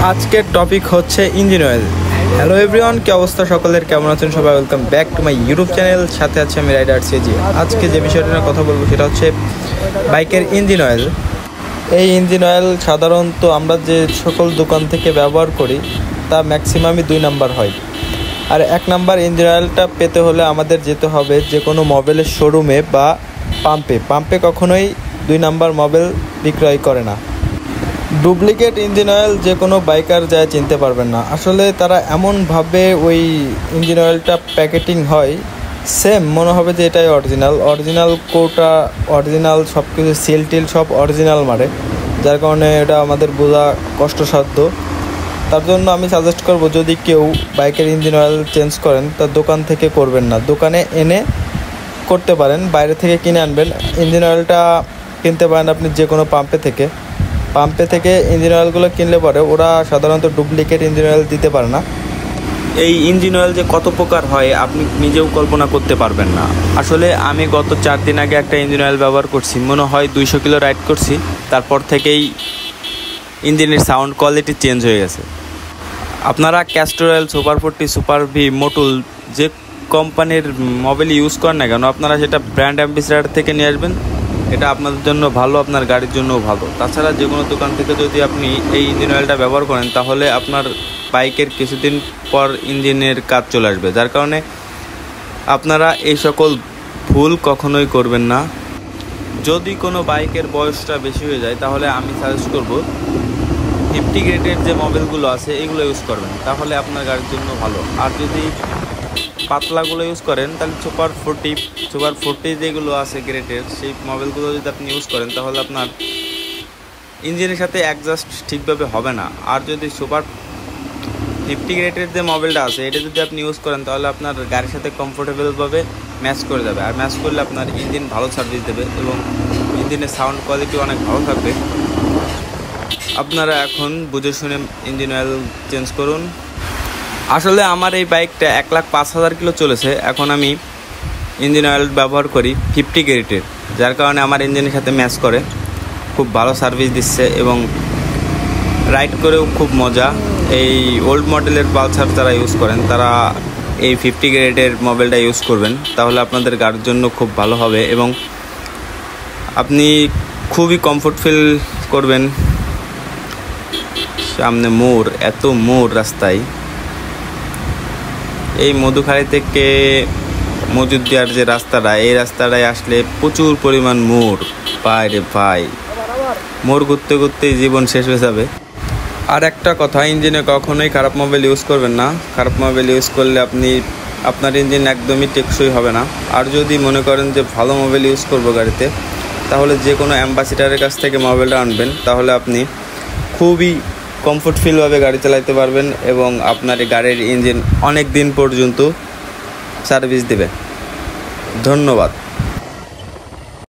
আজকের টপিক হচ্ছে engine oil. Hello everyone, কি অবস্থা সকলের, কেমন আছেন সবাই? Welcome back to my YouTube channel. সাথে আছে আমি রাইডার সিজি। আজকে যে বিষয়টা নিয়ে কথা বলবো সেটা হচ্ছে বাইকের ইঞ্জিন অয়েল। এই ইঞ্জিন অয়েল সাধারণত আমরা যে সকল দোকান থেকে ব্যবহার করি তা ম্যাক্সিমামই 2 নাম্বার হয়। আর 1 নাম্বার ইঞ্জিন অয়েলটা পেতে হলে আমাদের যেতে হবে যে কোনো মোবাইলের শোরুমে বা পাম্পে কখনোই 2 নাম্বার মোবাইল বিক্রয় করে না। ডুপ্লিকেট ইঞ্জিন অয়েল যে কোনো বাইকার যায় চিনতে পারবেন না। আসলে তারা এমনভাবে ওই ইঞ্জিন অয়েলটা প্যাকেটিং হয়, সেম মনে হবে যে এটাই অরিজিনাল কোটা অরিজিনাল, সব কিছু সিল টিল সব অরিজিনাল মারে, যার কারণে এটা আমাদের বোঝা কষ্টসাধ্য। তার জন্য আমি সাজেস্ট করব, যদি কেউ বাইকের ইঞ্জিন অয়েল চেঞ্জ করেন তা দোকান থেকে করবেন না, দোকানে এনে করতে পারেন, বাইরে থেকে কিনে আনবেন। ইঞ্জিন অয়েলটা কিনতে পারেন আপনি যে কোনো পাম্পে থেকে ইঞ্জিন অয়েলগুলো কিনলে পরে ওরা সাধারণত ডুপ্লিকেট ইঞ্জিন অয়েল দিতে পারে না। এই ইঞ্জিন অয়েল যে কত প্রকার হয় আপনি নিজেও কল্পনা করতে পারবেন না। আসলে আমি গত 4 দিন আগে একটা ইঞ্জিন অয়েল ব্যবহার করছি, মনে হয় 200 কিলো রাইড করছি, তারপর থেকেই ইঞ্জিনের সাউন্ড কোয়ালিটি চেঞ্জ হয়ে গেছে। আপনারা castor oil, super 40, super V, মোটুল যে কোম্পানির মোবাইল ইউজ করেন না কেন, আপনারা সেটা ব্র্যান্ড অ্যাম্বাসেডর থেকে নিয়ে আসবেন। এটা আপনাদের জন্য ভালো, আপনার গাড়ির জন্যও ভালো। তাছাড়া যে কোনো দোকান থেকে যদি আপনি এই ইঞ্জিন অয়েলটা ব্যবহার করেন তাহলে আপনার বাইকের কিছুদিন পর ইঞ্জিনের কাজ চলে আসবে, যার কারণে আপনারা এই সকল ভুল কখনোই করবেন না। যদি কোনো বাইকের বয়সটা বেশি হয়ে যায় তাহলে আমি সাজেস্ট করব 50 গ্রেডের যে মোবাইলগুলো আছে এগুলো ইউজ করবেন, তাহলে আপনার গাড়ির জন্য ভালো। আর যদি পাতলাগুলো ইউজ করেন তাহলে সুপার 40 যেগুলো আছে গ্রেডের, সেই মোবাইলগুলো যদি আপনি ইউজ করেন তাহলে আপনার ইঞ্জিনের সাথে অ্যাডজাস্ট ঠিকভাবে হবে না। আর যদি সুপার 50 গ্রেডের যে মোবাইলটা আছে এটা যদি আপনি ইউজ করেন তাহলে আপনার গাড়ির সাথে কমফোর্টেবলভাবে ম্যাচ করে যাবে। আর ম্যাচ করলে আপনার ইঞ্জিন ভালো সার্ভিস দেবে এবং ইঞ্জিনের সাউন্ড কোয়ালিটি অনেক ভালো থাকবে। আপনারা এখন বুঝে শুনে ইঞ্জিন অয়েল চেঞ্জ করুন। আসলে আমার এই বাইকটা 1,05,000 কিলো চলেছে। এখন আমি ইঞ্জিন অয়েল ব্যবহার করি 50 গ্রেডের, যার কারণে আমার ইঞ্জিনের সাথে ম্যাচ করে, খুব ভালো সার্ভিস দিচ্ছে এবং রাইড করেও খুব মজা। এই ওল্ড মডেলের পালসার যারা ইউজ করেন তারা এই 50 গ্রেডের মোবাইলটা ইউজ করবেন, তাহলে আপনাদের গাড়ির জন্য খুব ভালো হবে এবং আপনি খুবই কমফোর্ট ফিল করবেন। সামনে মোড়, এত মোড় রাস্তায়, এই মধুখালী থেকে মজুদিয়ার যে রাস্তাটা, এই রাস্তাটায় আসলে প্রচুর পরিমাণ মোড় পায় রে ভাই, মোড় ঘুরতে ঘুরতেই জীবন শেষ হয়ে যাবে। আর একটা কথা, ইঞ্জিনে কখনোই খারাপ মোবাইল ইউজ করবেন না। খারাপ মোবাইল ইউজ করলে আপনার ইঞ্জিন একদমই টেকসই হবে না। আর যদি মনে করেন যে ভালো মোবাইল ইউজ করবো গাড়িতে, তাহলে যে কোনো অ্যাম্বাসেডরের কাছ থেকে মোবাইলটা আনবেন, তাহলে আপনি খুবই কমফোর্ট ফিলভাবে গাড়ি চালাতে পারবেন এবং আপনার গাড়ির ইঞ্জিন অনেক দিন পর্যন্ত সার্ভিস দেবে। ধন্যবাদ।